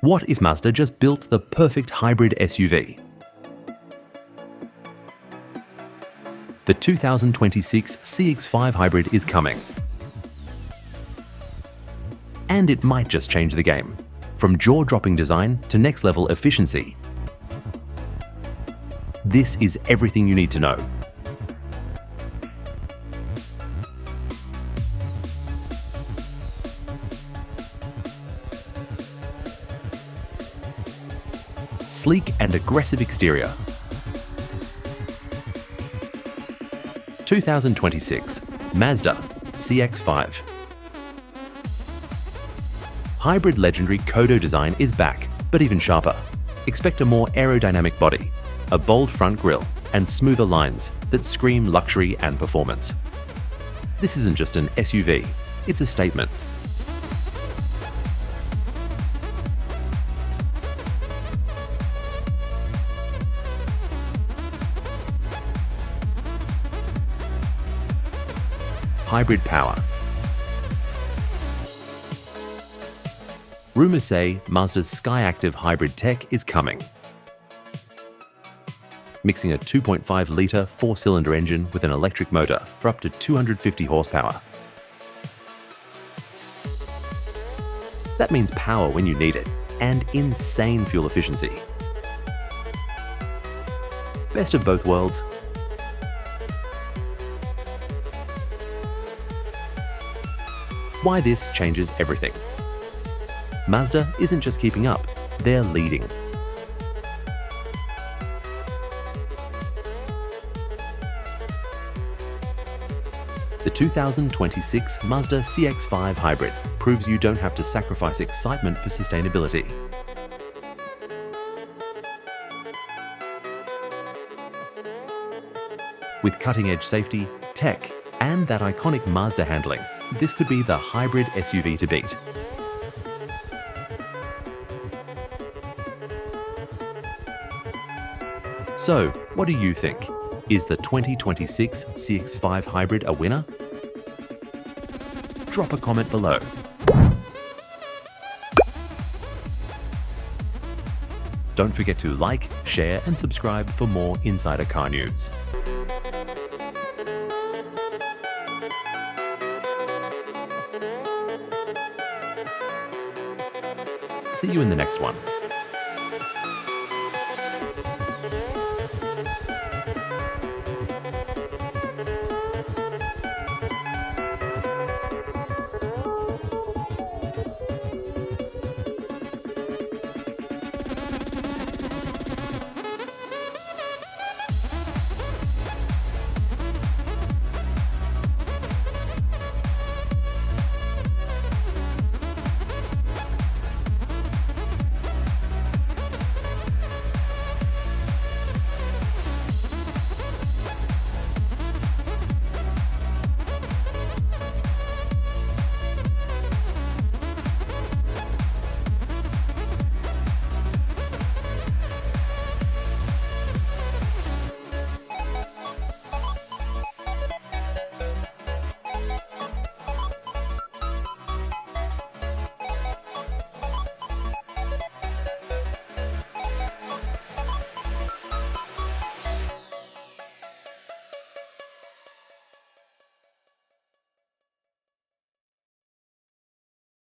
What if Mazda just built the perfect hybrid SUV? The 2026 CX-5 Hybrid is coming. And it might just change the game, from jaw-dropping design to next-level efficiency. This is everything you need to know. Sleek and aggressive exterior. 2026 Mazda CX-5. Hybrid legendary Kodo design is back, but even sharper. Expect a more aerodynamic body, a bold front grille, and smoother lines that scream luxury and performance. This isn't just an SUV, it's a statement. Hybrid power. Rumors say Mazda's Skyactiv hybrid tech is coming. Mixing a 2.5-litre four-cylinder engine with an electric motor for up to 250 horsepower. That means power when you need it, and insane fuel efficiency. Best of both worlds. Why this changes everything. Mazda isn't just keeping up, they're leading. The 2026 Mazda CX-5 Hybrid proves you don't have to sacrifice excitement for sustainability. With cutting-edge safety, tech, and that iconic Mazda handling, this could be the hybrid SUV to beat. So, what do you think? Is the 2026 CX-5 Hybrid a winner? Drop a comment below. Don't forget to like, share, and subscribe for more insider car news. See you in the next one.